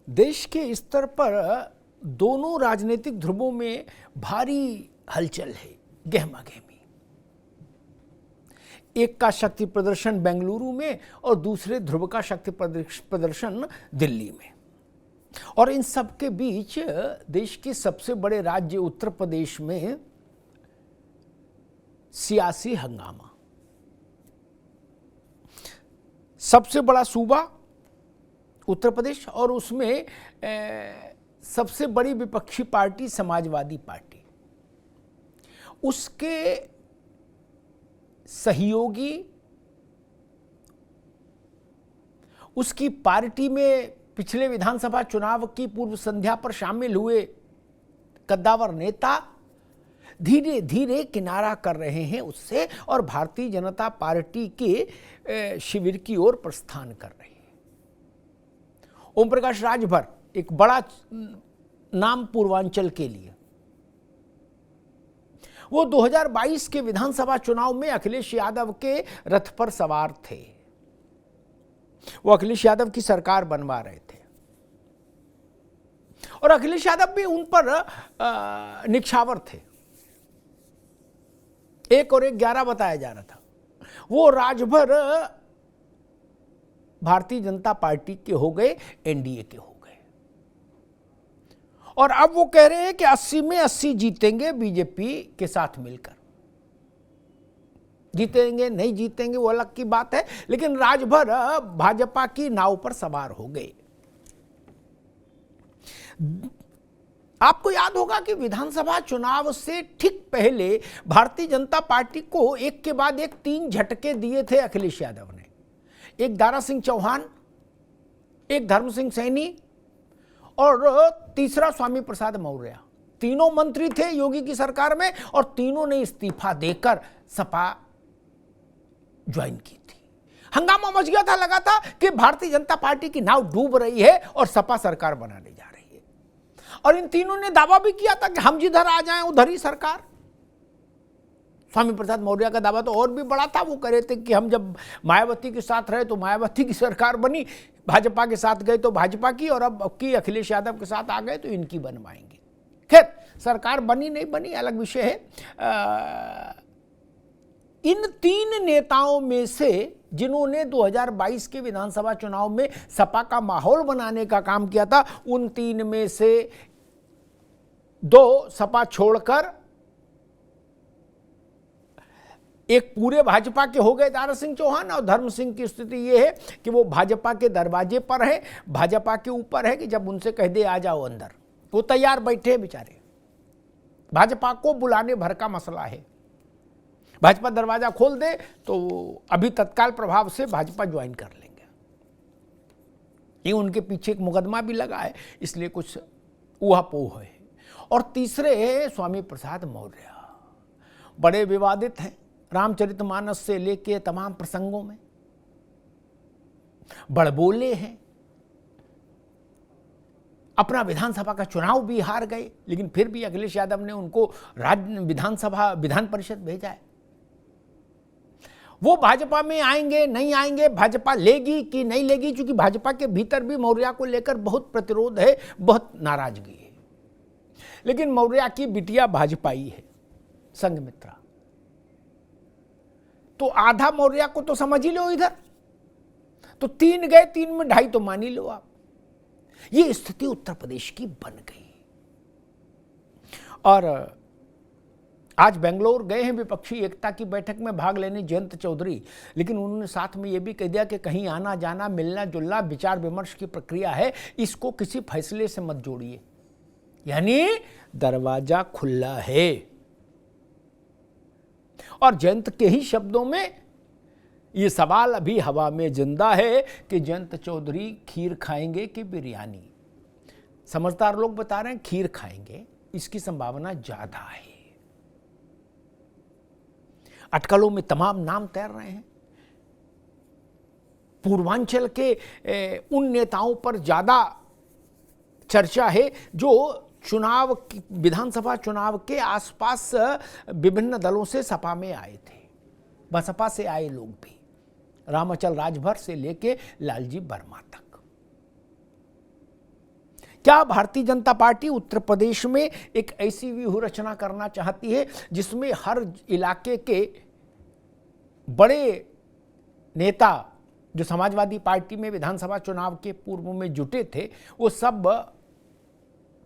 देश के स्तर पर दोनों राजनीतिक ध्रुवों में भारी हलचल है, गहमा गहमी। एक का शक्ति प्रदर्शन बेंगलुरु में और दूसरे ध्रुव का शक्ति प्रदर्शन दिल्ली में। और इन सब के बीच देश के सबसे बड़े राज्य उत्तर प्रदेश में सियासी हंगामा। सबसे बड़ा सूबा उत्तर प्रदेश और उसमें सबसे बड़ी विपक्षी पार्टी समाजवादी पार्टी, उसके सहयोगी, उसकी पार्टी में पिछले विधानसभा चुनाव की पूर्व संध्या पर शामिल हुए कद्दावर नेता धीरे धीरे किनारा कर रहे हैं उससे और भारतीय जनता पार्टी के शिविर की ओर प्रस्थान कर रहे हैं। ओम प्रकाश राजभर एक बड़ा नाम पूर्वांचल के लिए, वो 2022 के विधानसभा चुनाव में अखिलेश यादव के रथ पर सवार थे। वो अखिलेश यादव की सरकार बनवा रहे थे और अखिलेश यादव भी उन पर निछावर थे। 1 और 1 11 बताया जा रहा था। वो राजभर भारतीय जनता पार्टी के हो गए, एनडीए के हो गए और अब वो कह रहे हैं कि 80 में 80 जीतेंगे बीजेपी के साथ मिलकर। जीतेंगे नहीं जीतेंगे वो अलग की बात है, लेकिन राजभर भाजपा की नाव पर सवार हो गए। आपको याद होगा कि विधानसभा चुनाव से ठीक पहले भारतीय जनता पार्टी को एक के बाद एक 3 झटके दिए थे अखिलेश यादव ने। एक दारा सिंह चौहान, एक धर्म सिंह सैनी और तीसरा स्वामी प्रसाद मौर्य। तीनों मंत्री थे योगी की सरकार में और तीनों ने इस्तीफा देकर सपा ज्वाइन की थी। हंगामा मच गया था, लगा था कि भारतीय जनता पार्टी की नाव डूब रही है और सपा सरकार बनाने जा रही है। और इन तीनों ने दावा भी किया था कि हम जिधर आ जाएं उधर ही सरकार। स्वामी प्रसाद मौर्य का दावा तो और भी बड़ा था। वो कह रहे थे कि हम जब मायावती के साथ रहे तो मायावती की सरकार बनी, भाजपा के साथ गए तो भाजपा की, और अब की अखिलेश यादव के साथ आ गए तो इनकी बनवाएंगे। खैर, सरकार बनी नहीं बनी अलग विषय है। इन 3 नेताओं में से जिन्होंने 2022 के विधानसभा चुनाव में सपा का माहौल बनाने का काम किया था, उन 3 में से 2 सपा छोड़कर एक पूरे भाजपा के हो गए, दारा सिंह चौहान। और धर्म सिंह की स्थिति यह है कि वो भाजपा के दरवाजे पर है, भाजपा के ऊपर है कि जब उनसे कह दे आ जाओ अंदर, वो तैयार बैठे हैं बेचारे। भाजपा को बुलाने भर का मसला है। भाजपा दरवाजा खोल दे तो अभी तत्काल प्रभाव से भाजपा ज्वाइन कर लेंगे। ये उनके पीछे एक मुकदमा भी लगा है, इसलिए कुछ ऊहापोह है। और तीसरे है स्वामी प्रसाद मौर्य, बड़े विवादित हैं। रामचरितमानस से लेके तमाम प्रसंगों में बड़बोले हैं। अपना विधानसभा का चुनाव भी हार गए, लेकिन फिर भी अखिलेश यादव ने उनको विधान परिषद भेजा है। वो भाजपा में आएंगे नहीं आएंगे, भाजपा लेगी कि नहीं लेगी, क्योंकि भाजपा के भीतर भी मौर्य को लेकर बहुत प्रतिरोध है, बहुत नाराजगी है। लेकिन मौर्य की बिटिया भाजपाई है, संघमित्रा, तो आधा मौर्य को तो समझ ही लो इधर। तो 3 गए, 3 में 2.5 तो मान ही लो आप। ये स्थिति उत्तर प्रदेश की बन गई। और आज बेंगलोर गए हैं विपक्षी एकता की बैठक में भाग लेने जयंत चौधरी, लेकिन उन्होंने साथ में यह भी कह दिया कि कहीं आना जाना, मिलना जुलना, विचार विमर्श की प्रक्रिया है, इसको किसी फैसले से मत जोड़िए। यानी दरवाजा खुला है। और जयंत के ही शब्दों में ये सवाल अभी हवा में जिंदा है कि जयंत चौधरी खीर खाएंगे कि बिरयानी। समझदार लोग बता रहे हैं खीर खाएंगे, इसकी संभावना ज्यादा है। अटकलों में तमाम नाम तैर रहे हैं। पूर्वांचल के उन नेताओं पर ज्यादा चर्चा है जो विधानसभा चुनाव के आसपास विभिन्न दलों से सपा में आए थे। बसपा से आए लोग भी, रामाचल राजभर से लेके लालजी वर्मा तक। क्या भारतीय जनता पार्टी उत्तर प्रदेश में एक ऐसी व्यूह रचना करना चाहती है जिसमें हर इलाके के बड़े नेता जो समाजवादी पार्टी में विधानसभा चुनाव के पूर्व में जुटे थे वो सब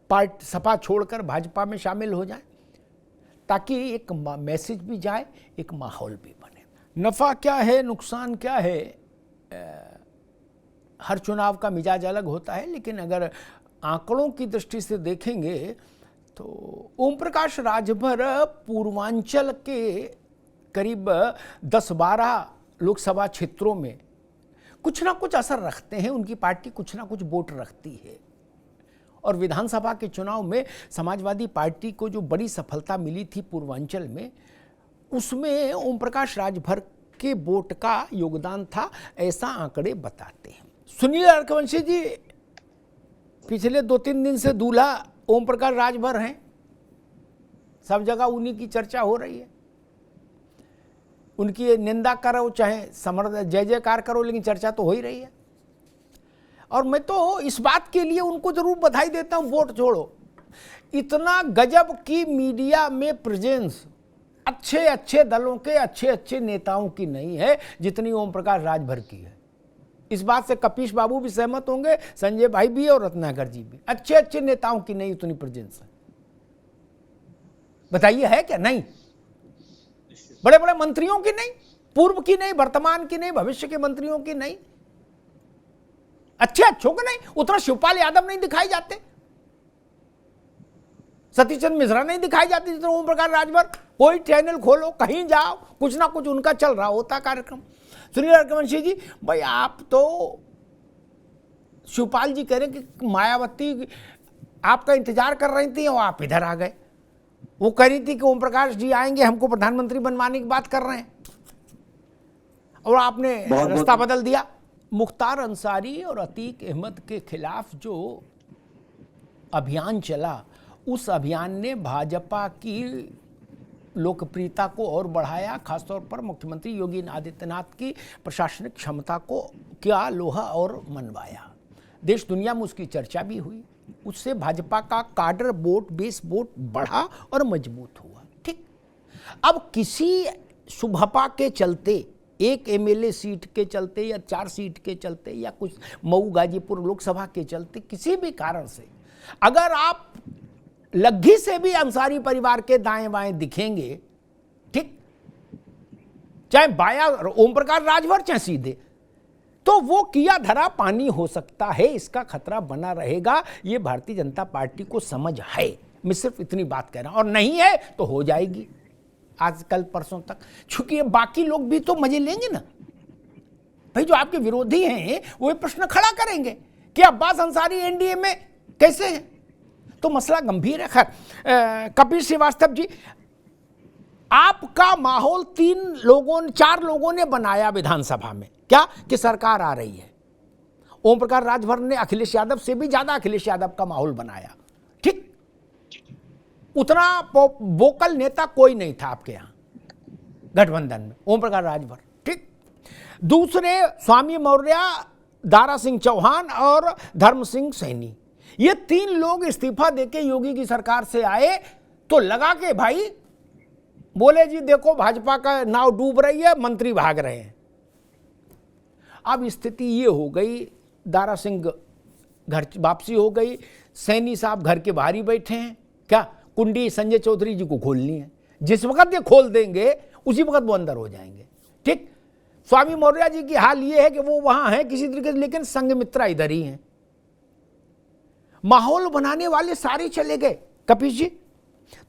पार्टी सपा छोड़कर भाजपा में शामिल हो जाए, ताकि एक मैसेज भी जाए, एक माहौल भी बने। नफ़ा क्या है, नुकसान क्या है, हर चुनाव का मिजाज अलग होता है, लेकिन अगर आंकड़ों की दृष्टि से देखेंगे तो ओम प्रकाश राजभर पूर्वांचल के करीब 10-12 लोकसभा क्षेत्रों में कुछ ना कुछ असर रखते हैं, उनकी पार्टी कुछ ना कुछ वोट रखती है। और विधानसभा के चुनाव में समाजवादी पार्टी को जो बड़ी सफलता मिली थी पूर्वांचल में, उसमें ओम प्रकाश राजभर के वोट का योगदान था, ऐसा आंकड़े बताते हैं। सुनील अर्कवंशी जी पिछले 2-3 दिन से दूल्हा ओम प्रकाश राजभर हैं, सब जगह उन्हीं की चर्चा हो रही है। उनकी निंदा करो चाहे जय जयकार करो, लेकिन चर्चा तो हो ही रही है। और मैं तो इस बात के लिए उनको जरूर बधाई देता हूं, वोट छोड़ो, इतना गजब की मीडिया में प्रेजेंस अच्छे अच्छे दलों के अच्छे अच्छे नेताओं की नहीं है जितनी ओम प्रकाश राजभर की है। इस बात से कपीश बाबू भी सहमत होंगे, संजय भाई भी और रत्नाकर जी भी। अच्छे अच्छे नेताओं की नहीं उतनी प्रेजेंस है। बताइए है क्या? नहीं। बड़े बड़े मंत्रियों की नहीं, पूर्व की नहीं, वर्तमान की नहीं, भविष्य के मंत्रियों की नहीं, अच्छे अच्छों के नहीं। उतना शिवपाल यादव नहीं दिखाई जाते, सतीश चंद्र मिश्रा नहीं दिखाई जाती जितना ओम प्रकाश राजभर। कोई चैनल खोलो, कहीं जाओ, कुछ ना कुछ उनका चल रहा होता कार्यक्रम। सुनील अर्कवंशी जी, भाई आप तो शिवपाल जी कह रहे कि मायावती आपका इंतजार कर रही थी और आप इधर आ गए। वो कह रही थी कि ओम प्रकाश जी आएंगे, हमको प्रधानमंत्री बनवाने की बात कर रहे हैं, और आपने रास्ता बदल दिया। मुख्तार अंसारी और अतीक अहमद के खिलाफ जो अभियान चला, उस अभियान ने भाजपा की लोकप्रियता को और बढ़ाया, खासतौर पर मुख्यमंत्री योगी आदित्यनाथ की प्रशासनिक क्षमता को क्या लोहा और मनवाया। देश दुनिया में उसकी चर्चा भी हुई। उससे भाजपा का काडर वोट, बेस वोट बढ़ा और मजबूत हुआ। ठीक, अब किसी सुभपा के चलते, एक एमएलए सीट के चलते या 4 सीट के चलते या कुछ मऊ गाजीपुर लोकसभा के चलते, किसी भी कारण से अगर आप लग्घी से भी अंसारी परिवार के दाएं बाएं दिखेंगे, ठीक, चाहे बाया ओम प्रकाश राजभर चाहे सीधे, तो वो किया धरा पानी हो सकता है, इसका खतरा बना रहेगा। ये भारतीय जनता पार्टी को समझ है। मैं सिर्फ इतनी बात कह रहा हूं, और नहीं है तो हो जाएगी आज कल परसों तक, क्योंकि बाकी लोग भी तो मजे लेंगे ना भाई। जो आपके विरोधी हैं वो प्रश्न खड़ा करेंगे कि अब्बास अंसारी एनडीए में कैसे हैं, तो मसला गंभीर है। खैर, कपिल श्रीवास्तव जी, आपका माहौल 4 लोगों ने बनाया विधानसभा में, क्या कि सरकार आ रही है। ओम प्रकाश राजभर ने अखिलेश यादव से भी ज्यादा अखिलेश यादव का माहौल बनाया। ठीक, उतना वोकल नेता कोई नहीं था आपके यहां गठबंधन में, ओम प्रकाश राजभर। ठीक, दूसरे स्वामी मौर्य, दारा सिंह चौहान और धर्म सिंह सैनी, ये 3 लोग इस्तीफा देके योगी की सरकार से आए तो लगा के भाई बोले जी देखो भाजपा का नाव डूब रही है, मंत्री भाग रहे हैं। अब स्थिति ये हो गई, दारा सिंह घर वापसी हो गई, सैनी साहब घर के बाहर ही बैठे हैं। क्या कुंडी संजय चौधरी जी को खोलनी है, जिस वक्त ये खोल देंगे उसी वक्त वो अंदर हो जाएंगे। ठीक, स्वामी मौर्य जी की हाल ये है कि वो वहां है किसी तरीके से, लेकिन संघमित्रा इधर ही हैं। माहौल बनाने वाले सारे चले गए कपिश जी,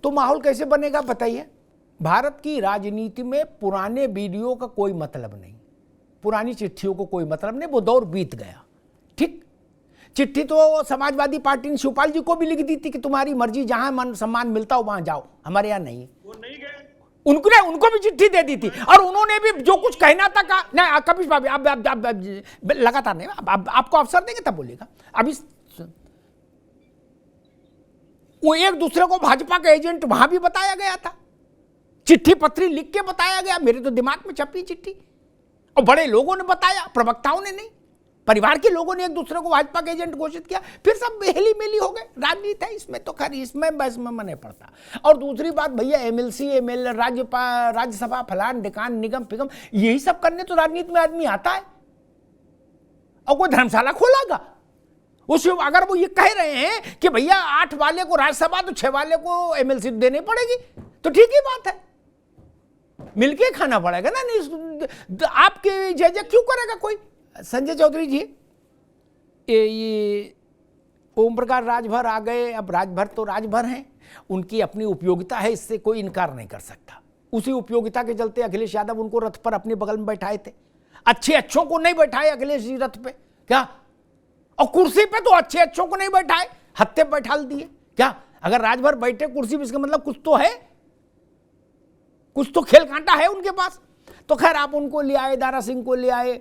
तो माहौल कैसे बनेगा बताइए। भारत की राजनीति में पुराने वीडियो का कोई मतलब नहीं, पुरानी चिट्ठियों को कोई मतलब नहीं, वो दौर बीत गया। ठीक, चिट्ठी तो समाजवादी पार्टी ने शिवपाल जी को भी लिख दी थी कि तुम्हारी मर्जी, जहां मन सम्मान मिलता हो वहां जाओ, हमारे यहां नहीं। वो नहीं गए, उनको भी चिट्ठी दे दी थी, और उन्होंने भी जो कुछ कहना था कहा। नहीं कपिश बाबू, आप लगातार नहीं, आपको अवसर देंगे तब बोलेगा। अभी वो एक दूसरे को भाजपा का एजेंट वहां भी बताया गया था, चिट्ठी पत्री लिख के बताया गया, मेरे तो दिमाग में छपी चिट्ठी, और बड़े लोगों ने बताया, प्रवक्ताओं ने नहीं। परिवार के लोगों ने एक दूसरे को भाजपा के एजेंट घोषित किया, फिर सब हेली मेली हो गए। राजनीति है इसमें, तो खैर इसमें बस में मन नहीं पड़ता। और दूसरी बात भैया, एमएलसी एमएलए राज्यसभा फलान ढिकान निगम फिगम यही सब करने तो राजनीति में आदमी आता है। और कोई धर्मशाला खोलागा उस, अगर वो ये कह रहे हैं कि भैया 8 वाले को राज्यसभा तो 6 वाले को एमएलसी देनी पड़ेगी, तो ठीक ही बात है, मिलके खाना पड़ेगा ना। नहीं आपके जय क्यों करेगा कोई। संजय चौधरी जी, ये ओम प्रकाश राजभर आ गए, अब राजभर तो राजभर हैं, उनकी अपनी उपयोगिता है, इससे कोई इनकार नहीं कर सकता। उसी उपयोगिता के चलते अखिलेश यादव उनको रथ पर अपने बगल में बैठाए थे। अच्छों को नहीं बैठाए अखिलेश जी रथ पे क्या, और कुर्सी पे तो अच्छों को नहीं बैठाए, हत्थे बैठा दिए क्या। अगर राजभर बैठे कुर्सी पे, इसका मतलब कुछ तो है, कुछ तो खेल कांटा है उनके पास। तो खैर आप उनको ले आए, दारा सिंह को ले आए,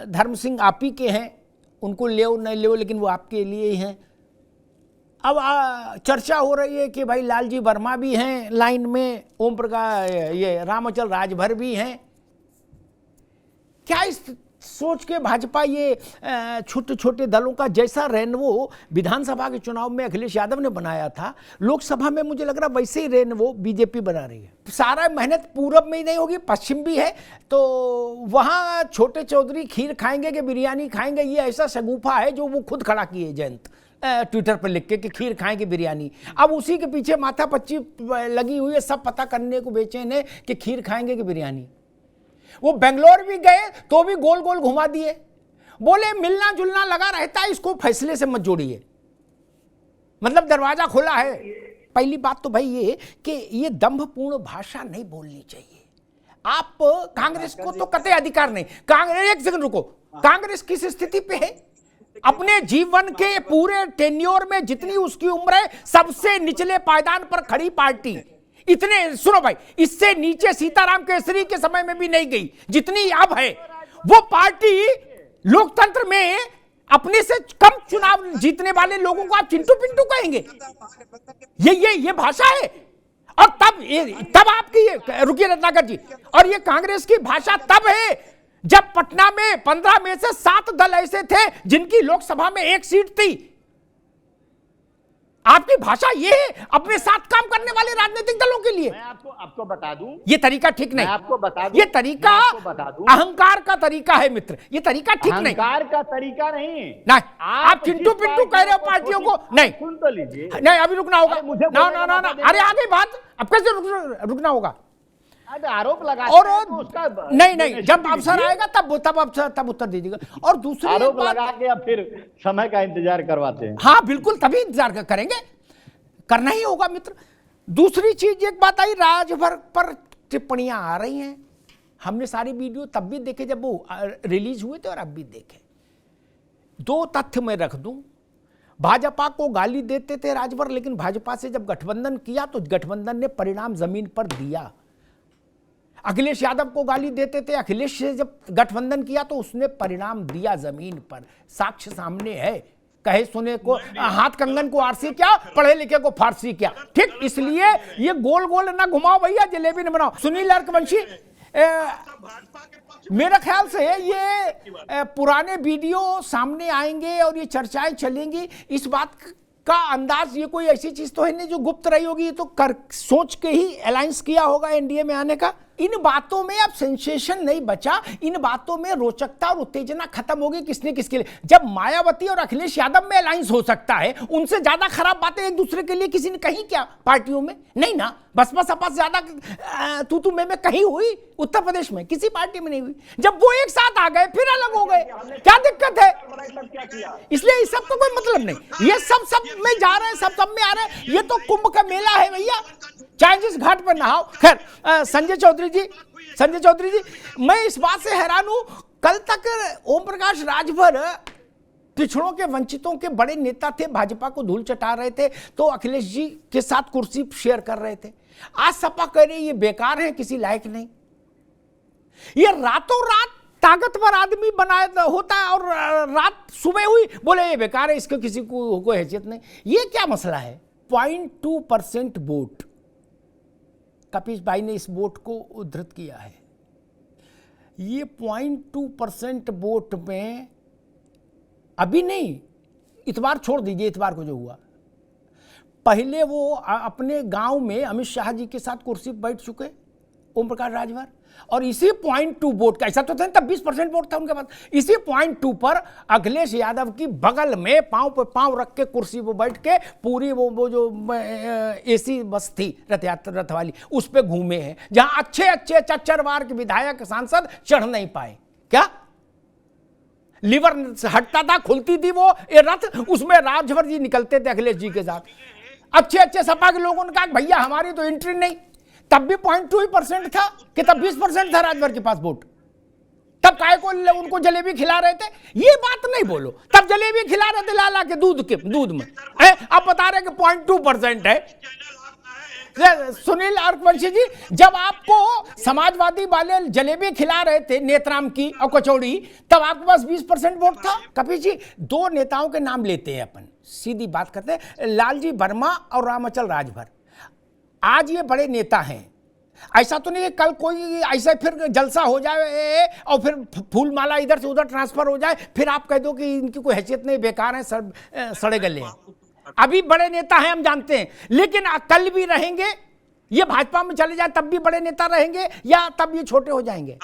धर्म सिंह आप ही के हैं, उनको ले नहीं ले, लेकिन वो आपके लिए ही हैं। अब चर्चा हो रही है कि भाई लालजी वर्मा भी हैं लाइन में, ओम प्रकाश ये रामाचल राजभर भी हैं। क्या इस सोच के भाजपा ये छोटे छोटे दलों का जैसा रेनवो विधानसभा के चुनाव में अखिलेश यादव ने बनाया था, लोकसभा में मुझे लग रहा वैसे ही रेनवो बीजेपी बना रही है। सारा मेहनत पूरब में ही नहीं होगी, पश्चिम भी है, तो वहां छोटे चौधरी खीर खाएंगे कि बिरयानी खाएंगे, ये ऐसा शगुफा है जो वो खुद खड़ा किए जयंत ट्विटर पर लिख के कि खीर खाएंगे बिरयानी। अब उसी के पीछे माथा पच्ची लगी हुई है, सब पता करने को बेचैन है कि खीर खाएंगे कि बिरयानी। वो बेंगलोर भी गए तो भी गोल गोल घुमा दिए, बोले मिलना जुलना लगा रहता है, इसको फैसले से मत जोड़िए, मतलब दरवाजा खुला है। पहली बात तो भाई ये कि ये दंभपूर्ण भाषा नहीं बोलनी चाहिए। आप कांग्रेस को तो कतई अधिकार नहीं। कांग्रेस, एक सेकंड रुको, कांग्रेस किस स्थिति पे है? अपने जीवन के पूरे टेन्योर में जितनी उसकी उम्र है, सबसे निचले पायदान पर खड़ी पार्टी। इतने सुनो भाई, इससे नीचे सीताराम केसरी के समय में भी नहीं गई जितनी अब है। वो पार्टी लोकतंत्र में अपने से कम चुनाव जीतने वाले लोगों को आप चिंटू पिंटू कहेंगे? ये भाषा है। और तब आपकी, रुकिए रत्नाकर जी, और ये कांग्रेस की भाषा तब है जब पटना में 15 में से 7 दल ऐसे थे जिनकी लोकसभा में 1 सीट थी। आपकी भाषा ये है अपने साथ काम करने वाले राजनीतिक दलों के लिए। मैं आपको बता दूं, ये तरीका ठीक नहीं। आपको बता दूं, ये तरीका अहंकार का तरीका है मित्र, ये तरीका ठीक नहीं। अहंकार का तरीका नहीं। आप चिंटू पिंटू कह रहे हो पार्टियों को, नहीं सुन तो लीजिए। नहीं, अभी रुकना होगा। ना, अरे आ गई बात, अब कैसे रुकना होगा? आरोप लगा और तो उसका नहीं, जब अवसर आएगा तब उत्तर दीजिएगा। और दूसरी आरोप लगा के अब फिर समय का इंतजार करवाते हैं। हाँ बिल्कुल, तभी इंतजार करेंगे, करना ही होगा मित्र। दूसरी चीज, एक बात आई, राजभर पर टिप्पणियां आ रही हैं। हमने सारी वीडियो तब भी देखे जब वो रिलीज हुए थे और अब भी देखे। 2 तथ्य मैं रख दूं, भाजपा को गाली देते थे राजभर, लेकिन भाजपा से जब गठबंधन किया तो गठबंधन ने परिणाम जमीन पर दिया। अखिलेश यादव को गाली देते थे, अखिलेश से जब गठबंधन किया तो उसने परिणाम दिया जमीन पर, साक्ष्य सामने है। कहे सुने को हाथ कंगन को आरसी क्या, पढ़े लिखे को फारसी क्या। ठीक, इसलिए ये गोल गोल ना घुमाओ भैया, जलेबी न बनाओ। सुनील अर्कवंशी, मेरा ख्याल से ये पुराने वीडियो सामने आएंगे और ये चर्चाएं चलेंगी। इस बात का अंदाज, ये कोई ऐसी चीज तो है नहीं जो गुप्त रही होगी, ये तो सोच के ही अलायंस किया होगा एनडीए में आने का। इन बातों में अब सेंसेशन नहीं बचा, इन बातों में रोचकता और उत्तेजना खत्म होगी किसने किसके लिए। जब मायावती और अखिलेश यादव में अलायंस हो सकता है, उनसे ज्यादा खराब बातें एक दूसरे के लिए किसी ने कही क्या पार्टियों में? नहीं ना। बसपा सपा से ज्यादा तू में कहीं हुई उत्तर प्रदेश में? किसी पार्टी में नहीं हुई। जब वो एक साथ आ गए फिर अलग हो गए, क्या दिक्कत है? इसलिए इस सब का कोई मतलब नहीं। ये सब में जा रहे हैं, सब में आ रहे हैं। ये तो कुंभ का मेला है भैया, चाहे जिस घाट पर नहाओ। खैर, संजय चौधरी जी, मैं इस बात से हैरान हूं, कल तक ओम प्रकाश राजभर पिछड़ों के, वंचितों के बड़े नेता थे, भाजपा को धूल चटा रहे थे, तो अखिलेश जी के साथ कुर्सी शेयर कर रहे थे। आज सपा कह रही ये बेकार है, किसी लायक नहीं। ये रातों रात ताकतवर आदमी बनाया होता है और रात सुबह हुई बोले ये बेकार है, इसको किसी को कोई हैसियत नहीं। ये क्या मसला है? 0.2% वोट, कपिश भाई ने इस वोट को उद्धृत किया है। ये 0.2% वोट में अभी नहीं, इतवार छोड़ दीजिए, इतवार को जो हुआ, पहले वो अपने गांव में अमित शाह जी के साथ कुर्सी पर बैठ चुके ओम प्रकाश राजभर, और इसी 0.2 वोट का, ऐसा तो था तब 20% वोट था उनके पास, इसी 0.2 पर अखिलेश यादव की बगल में पांव पे पांव रख के कुर्सी पर बैठ के पूरी वो जो एसी बस थी रथ वाली, उस पे घूमे हैं, जहां अच्छे अच्छे चच्चरवार के विधायक सांसद चढ़ नहीं पाए। क्या लीवर हटता था, खुलती थी वो ये रथ, उसमें राजभर जी निकलते थे अखिलेश जी के साथ। अच्छे अच्छे सपा के लोगों ने कहा भैया हमारी तो एंट्री नहीं, तब भी 0.2% था कि तब 20% था राजभर के पास वोट, तब काय को उनको जलेबी खिला रहे थे, ये बात नहीं बोलो, तब जलेबी खिला रहे थे लाला के दूध में, अब बता रहे कि 0.2% है। सुनील अर्कवंशी जी, जब आपको समाजवादी वाले जलेबी खिला रहे थे नेत्राम की और कचौड़ी, तब आपके पास 20% वोट था। कपिल जी, दो नेताओं के नाम लेते हैं अपन, सीधी बात करते हैं, लालजी वर्मा और रामाचल राजभर। आज ये बड़े नेता हैं, ऐसा तो नहीं कल कोई ऐसा फिर जलसा हो जाए और फिर फूल माला इधर से उधर ट्रांसफर हो जाए, फिर आप कह दो कि इनकी कोई हैसियत नहीं, बेकार है, सड़े गले हैं। अभी बड़े नेता हैं हम जानते हैं, लेकिन कल भी रहेंगे, ये भाजपा में चले जाए तब भी बड़े नेता रहेंगे, या तब ये छोटे हो जाएंगे?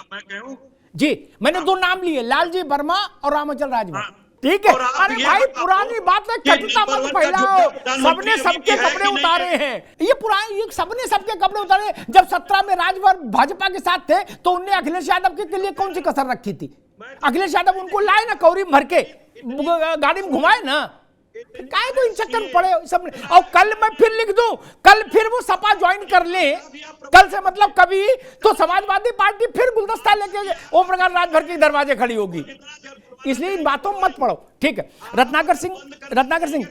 जी, मैंने दो नाम लिए, लालजी वर्मा और रामाचल राजभर, ठीक है। अरे भाई पुरानी बात है, कटुता मत फैलाओ, सबने सबके कपड़े उतारे हैं, ये पुरानी, ये सबने सबके कपड़े उतारे। जब 17 में राजभर भाजपा के साथ थे तो उनने अखिलेश यादव के लिए कौन सी कसर रखी थी? अखिलेश यादव उनको लाए ना, कौरी भर के गाड़ी में घुमाए ना, काय को इन चक्कर में पड़े सब। और कल मैं फिर लिख दूं, कल फिर वो सपा ज्वाइन कर ले, कल से मतलब कभी, तो समाजवादी पार्टी फिर गुलदस्ता लेके ओम प्रकाश राजभर के दरवाजे खड़ी होगी, इसलिए इन बातों में मत पड़ो, ठीक है। रत्नाकर सिंह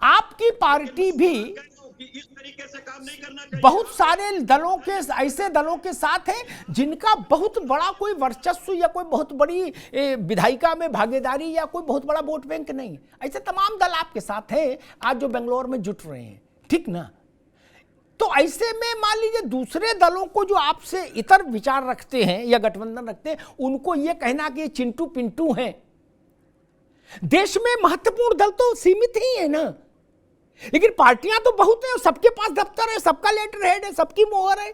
आपकी पार्टी भी इस तरीके से काम नहीं करना चाहिए। बहुत सारे दलों के, ऐसे दलों के साथ हैं जिनका बहुत बड़ा कोई वर्चस्व या कोई बहुत बड़ी विधायिका में भागीदारी या कोई बहुत बड़ा वोट बैंक नहीं है, ऐसे तमाम दल आपके साथ हैं आज जो बेंगलोर में जुट रहे हैं, ठीक ना? तो ऐसे में मान लीजिए दूसरे दलों को जो आपसे इतर विचार रखते हैं या गठबंधन रखते हैं, उनको यह कहना कि ये चिंटू पिंटू हैं। देश में महत्वपूर्ण दल तो सीमित ही है ना, लेकिन पार्टियां तो बहुत हैं, सबके पास दफ्तर है, सबका लेटर हेड है, सबकी मोहर है।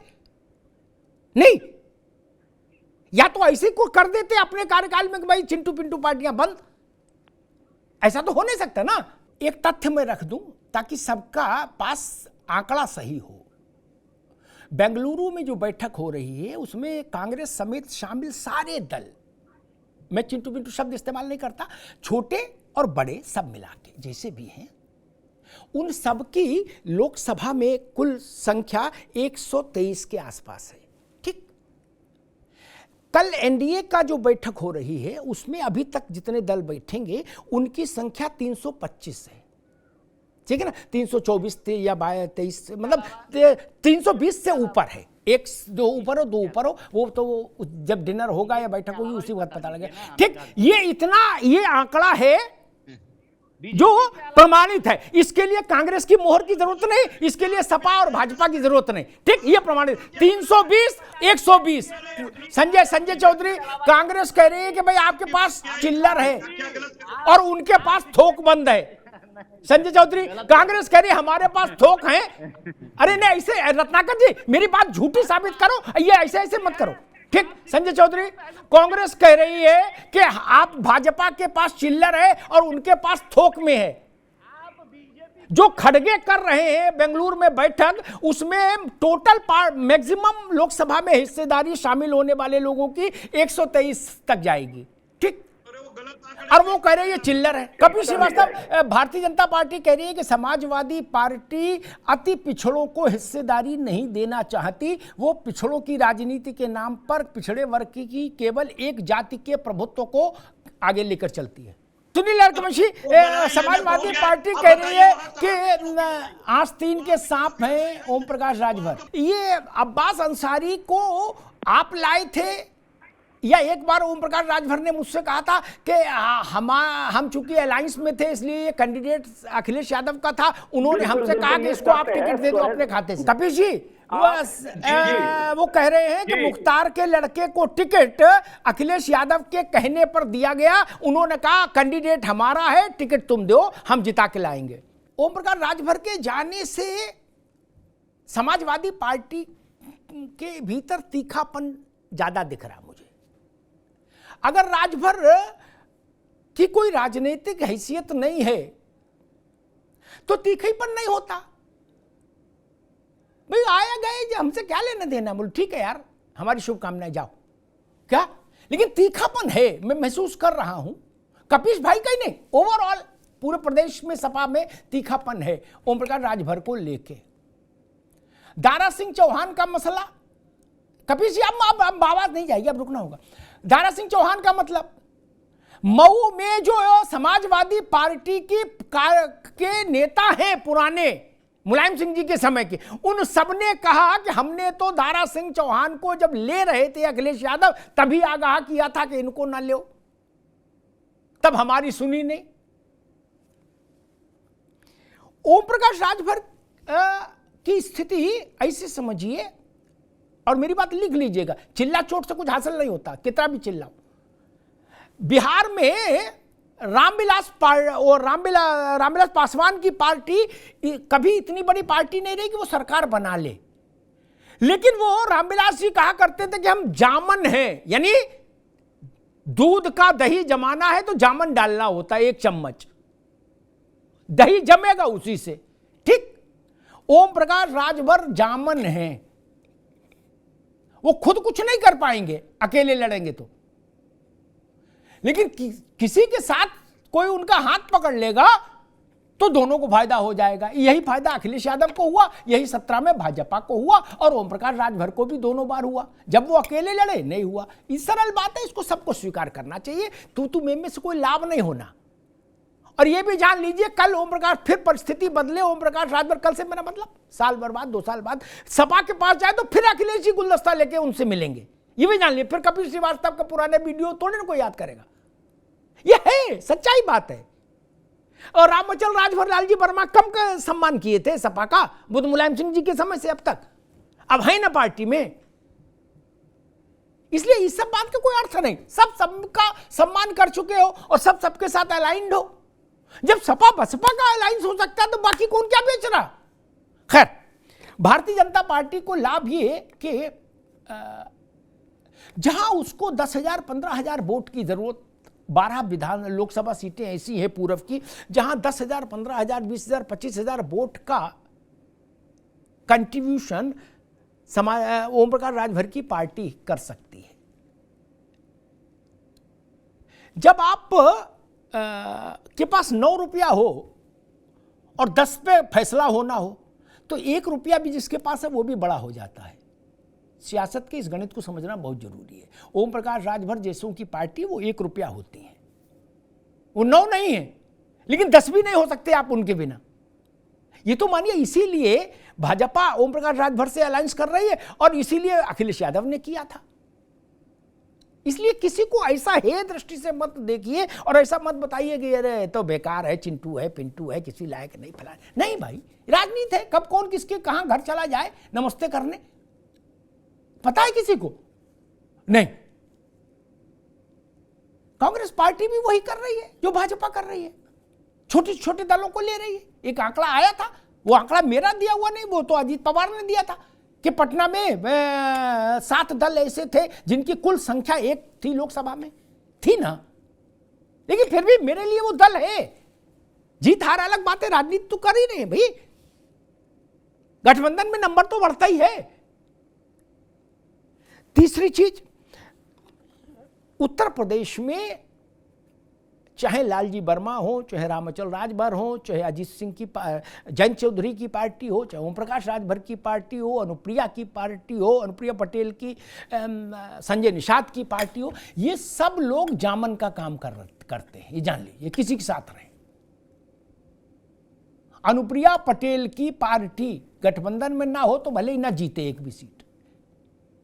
नहीं, या तो ऐसे को कर देते अपने कार्यकाल में कि भाई चिंटू पिंटू पार्टियां बंद, ऐसा तो हो नहीं सकता ना। एक तथ्य मैं रख दूं ताकि सबका पास आंकड़ा सही हो। बेंगलुरु में जो बैठक हो रही है उसमें कांग्रेस समेत शामिल सारे दल, मैं चिंटू पिंटू शब्द इस्तेमाल नहीं करता, छोटे और बड़े सब मिला के जैसे भी हैं, उन सबकी लोकसभा में कुल संख्या 123 के आसपास है, ठीक। कल एनडीए का जो बैठक हो रही है उसमें अभी तक जितने दल बैठेंगे उनकी संख्या 325 है, ठीक है ना। 324 थे या 23, मतलब 320 से ऊपर है, एक दो ऊपर हो, दो ऊपर हो, वो तो वो जब डिनर होगा या बैठक होगी उसी वक्त पता लगेगा, ठीक। ये इतना, ये आंकड़ा है जो प्रमाणित है, इसके लिए कांग्रेस की मोहर की जरूरत नहीं, इसके लिए सपा और भाजपा की जरूरत नहीं, ठीक। ये प्रमाणित 320 120। संजय चौधरी, कांग्रेस कह रही है कि भाई आपके पास चिल्लर है और उनके पास थोक बंद है। संजय चौधरी, कांग्रेस कह रही है हमारे पास थोक है। अरे नहीं, ऐसे रत्नाकर जी मेरी बात झूठी साबित करो, ये ऐसे ऐसे मत करो, ठीक। संजय चौधरी, कांग्रेस कह रही है कि आप भाजपा के पास चिल्लर है और उनके पास थोक में है। जो खड़गे कर रहे हैं बेंगलुरु में बैठक, उसमें टोटल मैक्सिमम लोकसभा में हिस्सेदारी शामिल होने वाले लोगों की 123 तक जाएगी, ठीक। और वो कह रहे हैं ये चिल्लर है। कपिल श्रीवास्तव, भारतीय जनता पार्टी कह रही है कि समाजवादी पार्टी अति पिछड़ों को हिस्सेदारी नहीं देना चाहती, वो पिछड़ों की राजनीति के नाम पर पिछड़े वर्ग की केवल एक जाति के प्रभुत्व को आगे लेकर चलती है। सुनील अर्कवंशी, समाजवादी पार्टी कह रही है कि आस्तीन के सांप हैं ओम प्रकाश राजभर। ये अब्बास अंसारी को आप लाए थे या एक बार ओम प्रकाश राजभर ने मुझसे कहा था कि हम चूंकि अलायंस में थे इसलिए ये कैंडिडेट अखिलेश यादव का था, उन्होंने हमसे कहा कि इसको आप टिकट दे दो अपने खाते से। कपिल जी, वो कह रहे हैं कि मुख्तार के लड़के को टिकट अखिलेश यादव के कहने पर दिया गया, उन्होंने कहा कैंडिडेट हमारा है, टिकट तुम दो, हम जिता के लाएंगे। ओम प्रकाश राजभर के जाने से समाजवादी पार्टी के भीतर तीखापन ज्यादा दिख रहा मुझे। अगर राजभर की कोई राजनीतिक हैसियत नहीं है तो तीखापन नहीं होता। भाई आया गए, हमसे क्या लेना देना, बोल ठीक है यार, हमारी शुभकामनाएं, जाओ क्या। लेकिन तीखापन है, मैं महसूस कर रहा हूं, कपीश भाई का ही नहीं, ओवरऑल पूरे प्रदेश में सपा में तीखापन है ओम प्रकाश राजभर को लेके। दारा सिंह चौहान का मसला, कपीश जी अब आवाज नहीं जाएगी, अब रुकना होगा। दारा सिंह चौहान का मतलब, मऊ में जो समाजवादी पार्टी के नेता हैं पुराने, मुलायम सिंह जी के समय के, उन सबने कहा कि हमने तो दारा सिंह चौहान को जब ले रहे थे अखिलेश यादव तभी आगाह किया था कि इनको ना लो, तब हमारी सुनी नहीं। ओम प्रकाश राजभर की स्थिति ऐसे समझिए, और मेरी बात लिख लीजिएगा, चिल्ला चोट से कुछ हासिल नहीं होता, कितना भी चिल्लाओ। बिहार में रामविलास पासवान की पार्टी कभी इतनी बड़ी पार्टी नहीं रही कि वो सरकार बना ले, लेकिन वो रामविलास जी कहा करते थे कि हम जामन हैं, यानी दूध का दही जमाना है तो जामन डालना होता है, 1 चम्मच दही जमेगा उसी से, ठीक। ओम प्रकाश राजभर जामन हैं, वो खुद कुछ नहीं कर पाएंगे अकेले लड़ेंगे तो, लेकिन किसी के साथ कोई उनका हाथ पकड़ लेगा तो दोनों को फायदा हो जाएगा। यही फायदा अखिलेश यादव को हुआ, यही 17 में भाजपा को हुआ, और ओम प्रकाश राजभर को भी दोनों बार हुआ। जब वो अकेले लड़े नहीं हुआ। इस सरल बात है, इसको सबको स्वीकार करना चाहिए, तू में से कोई लाभ नहीं होना। और ये भी जान लीजिए, कल ओम प्रकाश फिर परिस्थिति बदले, ओम प्रकाश राजभर कल से, मेरा मतलब साल भर बाद 2 साल बाद सपा के पास जाए तो फिर अखिलेश जी गुलदस्ता लेके उनसे मिलेंगे, ये भी जान लीजिए। फिर कपिल श्रीवास्तव का पुराने वीडियो थोड़े ना कोई याद करेगा, ये है सच्चाई बात है। और रामचल राजभर लालजी वर्मा कम का सम्मान किए थे सपा का बुद्ध मुलायम सिंह जी के समय से अब तक, अब है ना पार्टी में, इसलिए इस सब बात का कोई अर्थ नहीं। सब सबका सम्मान कर चुके हो और सब सबके साथ अलाइंड हो। जब सपा बसपा का अलायंस हो सकता है तो बाकी कौन क्या बेच रहा। खैर, भारतीय जनता पार्टी को लाभ ये कि जहां उसको 10,000 15,000 वोट की जरूरत, 12 विधान लोकसभा सीटें ऐसी हैं पूर्व की जहां 10,000 15,000 20,000 25,000 वोट का कंट्रीब्यूशन ओम प्रकाश राजभर की पार्टी कर सकती है। जब आप के पास 9 रुपया हो और 10 पे फैसला होना हो तो 1 रुपया भी जिसके पास है वो भी बड़ा हो जाता है। सियासत के इस गणित को समझना बहुत जरूरी है। ओम प्रकाश राजभर जैसों की पार्टी वो 1 रुपया होती है, वो 9 नहीं है, लेकिन 10 भी नहीं हो सकते आप उनके बिना। ये तो मानिए इसीलिए भाजपा ओम प्रकाश राजभर से अलायंस कर रही है और इसीलिए अखिलेश यादव ने किया था। इसलिए किसी को ऐसा हे दृष्टि से मत देखिए और ऐसा मत बताइए कि अरे तो बेकार है, चिंटू है, पिंटू है, किसी लायक नहीं, फला नहीं। भाई राजनीति है, कब कौन किसके कहां घर चला जाए नमस्ते करने, पता है किसी को नहीं। कांग्रेस पार्टी भी वही कर रही है जो भाजपा कर रही है, छोटे छोटे दलों को ले रही है। एक आंकड़ा आया था, वो आंकड़ा मेरा दिया हुआ नहीं, वो तो अजीत पवार ने दिया था कि पटना में 7 दल ऐसे थे जिनकी कुल संख्या 1 थी लोकसभा में, थी ना, लेकिन फिर भी मेरे लिए वो दल है। जीत हार अलग बात है, राजनीति तो कर ही रहे हैं भाई, गठबंधन में नंबर तो बढ़ता ही है। तीसरी चीज, उत्तर प्रदेश में चाहे लालजी वर्मा हो, चाहे रामचल राजभर हो, चाहे अजीत सिंह की जयंत चौधरी की पार्टी हो, चाहे ओम प्रकाश राजभर की पार्टी हो, अनुप्रिया की पार्टी हो, अनुप्रिया पटेल की, संजय निषाद की पार्टी हो, ये सब लोग जामन का काम करते हैं, ये जान लीजिए, किसी के साथ रहे। अनुप्रिया पटेल की पार्टी गठबंधन में ना हो तो भले ही ना जीते एक भी सीट,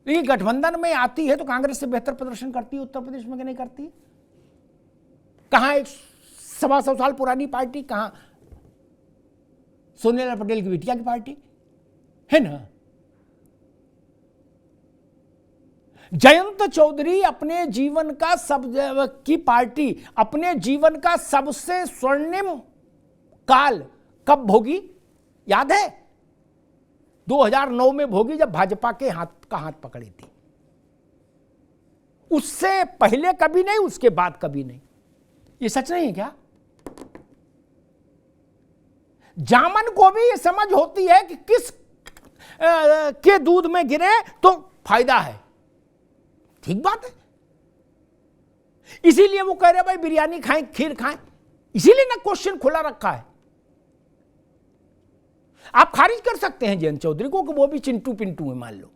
लेकिन गठबंधन में आती है तो कांग्रेस से बेहतर प्रदर्शन करती है उत्तर प्रदेश में कि नहीं करती है? कहां एक 125 साल पुरानी पार्टी, कहां सोनिया पटेल की बिटिया की पार्टी है ना। जयंत चौधरी अपने जीवन का की पार्टी अपने जीवन का सबसे स्वर्णिम काल कब भोगी, याद है? 2009 में भोगी, जब भाजपा के हाथ पकड़ी थी। उससे पहले कभी नहीं, उसके बाद कभी नहीं। ये सच नहीं है क्या? जामन को भी ये समझ होती है कि किस के दूध में गिरे तो फायदा है। ठीक बात है। इसीलिए वो कह रहे भाई बिरयानी खाएं, खीर खाएं, इसीलिए ना क्वेश्चन खुला रखा है। आप खारिज कर सकते हैं जयंत चौधरी को कि वो भी चिंटू पिंटू है, मान लो,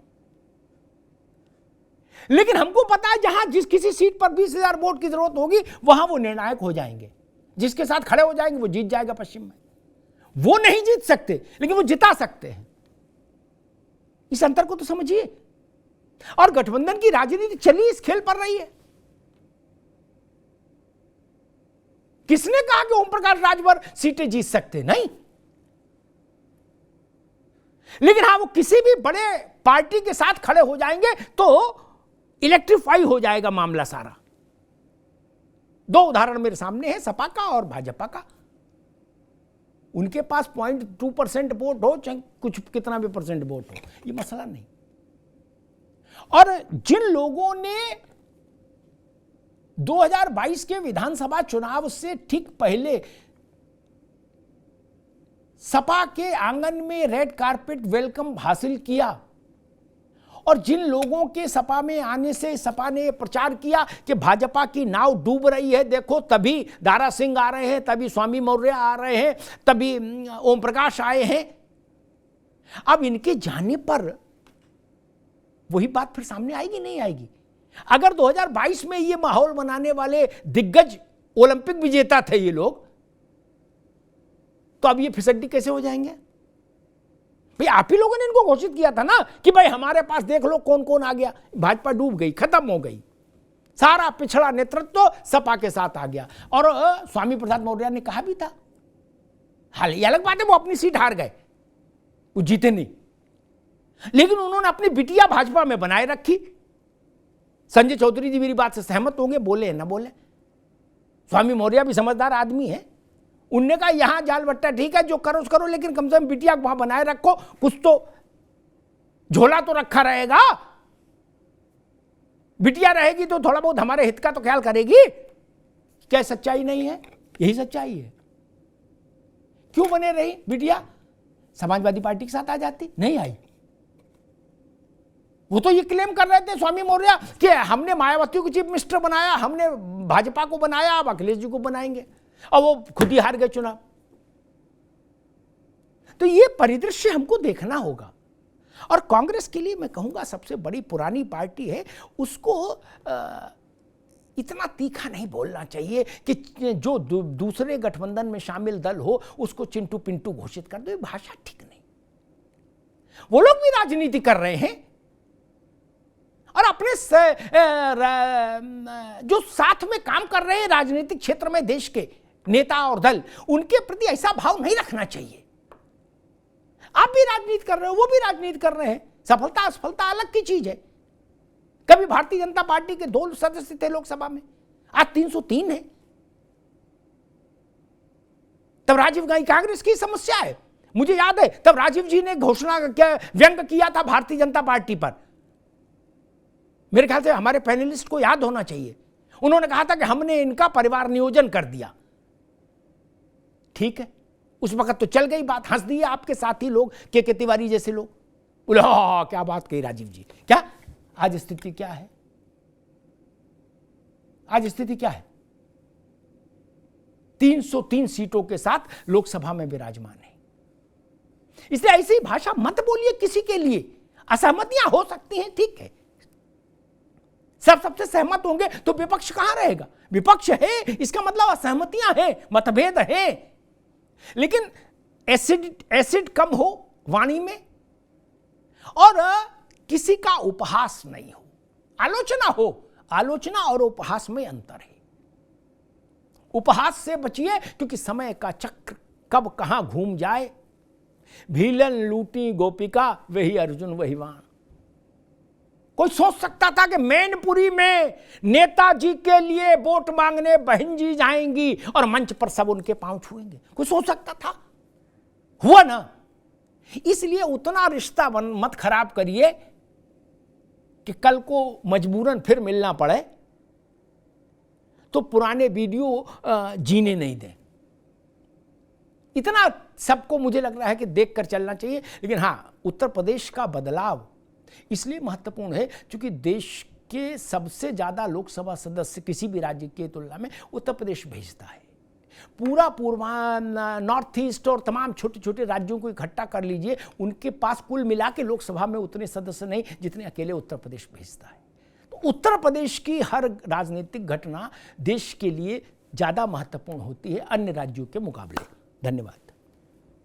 लेकिन हमको पता है जहां जिस किसी सीट पर 20,000 वोट की जरूरत होगी वहां वो निर्णायक हो जाएंगे। जिसके साथ खड़े हो जाएंगे वो जीत जाएगा। पश्चिम में वो नहीं जीत सकते, लेकिन वो जिता सकते हैं। इस अंतर को तो समझिए। और गठबंधन की राजनीति चली इस खेल पर रही है। किसने कहा कि ओम प्रकाश राजभर सीटें जीत सकते? नहीं। लेकिन हाँ, वो किसी भी बड़े पार्टी के साथ खड़े हो जाएंगे तो इलेक्ट्रीफाई हो जाएगा मामला सारा। दो उदाहरण मेरे सामने है, सपा का और भाजपा का। उनके पास 0.2% वोट हो, चाहे कुछ कितना भी परसेंट वोट हो, ये मसला नहीं। और जिन लोगों ने 2022 के विधानसभा चुनाव से ठीक पहले सपा के आंगन में रेड कारपेट वेलकम हासिल किया, और जिन लोगों के सपा में आने से सपा ने प्रचार किया कि भाजपा की नाव डूब रही है, देखो तभी दारा सिंह आ रहे हैं, तभी स्वामी मौर्य आ रहे हैं, तभी ओम प्रकाश आए हैं, अब इनके जाने पर वही बात फिर सामने आएगी नहीं आएगी? अगर 2022 में ये माहौल बनाने वाले दिग्गज ओलंपिक विजेता थे ये लोग, तो अब ये फिसड्डी कैसे हो जाएंगे? भाई आप ही लोगों ने इनको घोषित किया था ना कि भाई हमारे पास देख लो कौन कौन आ गया। भाजपा डूब गई, खत्म हो गई, सारा पिछड़ा नेतृत्व सपा के साथ आ गया। और स्वामी प्रसाद मौर्य ने कहा भी था, हाल ये अलग बात है वो अपनी सीट हार गए, वो जीते नहीं, लेकिन उन्होंने अपनी बिटिया भाजपा में बनाए रखी। संजय चौधरी जी मेरी बात से सहमत होंगे, बोले ना बोले, स्वामी मौर्य भी समझदार आदमी है। उनने कहा यहां जाल बट्टा ठीक है, जो करो करो, लेकिन कम से कम बिटिया को वहां बनाए रखो, कुछ तो झोला तो रखा रहेगा। बिटिया रहेगी तो थोड़ा बहुत हमारे हित का तो ख्याल करेगी। क्या सच्चाई नहीं है? यही सच्चाई है। क्यों बने रही बिटिया? समाजवादी पार्टी के साथ आ जाती, नहीं आई। वो तो ये क्लेम कर रहे थे स्वामी मौर्य कि हमने मायावती को चीफ मिनिस्टर बनाया, हमने भाजपा को बनाया, अब अखिलेश जी को बनाएंगे, और वो खुद ही हार गए चुनाव। तो ये परिदृश्य हमको देखना होगा। और कांग्रेस के लिए मैं कहूंगा सबसे बड़ी पुरानी पार्टी है, उसको इतना तीखा नहीं बोलना चाहिए कि जो दूसरे गठबंधन में शामिल दल हो उसको चिंटू पिंटू घोषित कर दो। ये भाषा ठीक नहीं। वो लोग भी राजनीति कर रहे हैं, और अपने जो साथ में काम कर रहे हैं राजनीतिक क्षेत्र में देश के नेता और दल, उनके प्रति ऐसा भाव नहीं रखना चाहिए। आप भी राजनीति कर रहे हो, वो भी राजनीति कर रहे हैं, सफलता असफलता अलग की चीज है। कभी भारतीय जनता पार्टी के 2 सदस्य थे लोकसभा में, आज 303 है। तब राजीव गांधी, कांग्रेस की समस्या है, मुझे याद है तब राजीव जी ने घोषणा व्यंग किया था भारतीय जनता पार्टी पर। मेरे ख्याल से हमारे पैनलिस्ट को याद होना चाहिए, उन्होंने कहा था कि हमने इनका परिवार नियोजन कर दिया। ठीक है, उस वक्त तो चल गई बात, हंस दिए आपके साथी लोग, के तिवारी जैसे लोग, बोले हाँ क्या बात कही राजीव जी। क्या आज स्थिति क्या है? आज स्थिति क्या है? 303 सीटों के साथ लोकसभा में विराजमान है। इसलिए ऐसी भाषा मत बोलिए किसी के लिए। असहमतियां हो सकती हैं, ठीक है, सब सबसे सहमत होंगे तो विपक्ष कहां रहेगा? विपक्ष है, इसका मतलब असहमतियां हैं, मतभेद है, लेकिन एसिड कम हो वाणी में, और किसी का उपहास नहीं हो, आलोचना हो। आलोचना और उपहास में अंतर है। उपहास से बचिए, क्योंकि समय का चक्र कब कहां घूम जाए। भीलन लूटी गोपिका, वही अर्जुन वही वाण। कोई सोच सकता था कि मैनपुरी में नेताजी के लिए वोट मांगने बहन जी जाएंगी और मंच पर सब उनके पांव छुएंगे? कोई सोच सकता था? हुआ ना। इसलिए उतना रिश्ता मत खराब करिए कि कल को मजबूरन फिर मिलना पड़े तो पुराने वीडियो जीने नहीं दें। इतना सबको मुझे लग रहा है कि देखकर चलना चाहिए। लेकिन हां, उत्तर प्रदेश का बदलाव इसलिए महत्वपूर्ण है क्योंकि देश के सबसे ज्यादा लोकसभा सदस्य किसी भी राज्य की तुलना में उत्तर प्रदेश भेजता है। पूरा नॉर्थ ईस्ट और तमाम छोटे छोटे राज्यों को इकट्ठा कर लीजिए, उनके पास कुल मिला के लोकसभा में उतने सदस्य नहीं जितने अकेले उत्तर प्रदेश भेजता है। तो उत्तर प्रदेश की हर राजनीतिक घटना देश के लिए ज्यादा महत्वपूर्ण होती है अन्य राज्यों के मुकाबले। धन्यवाद।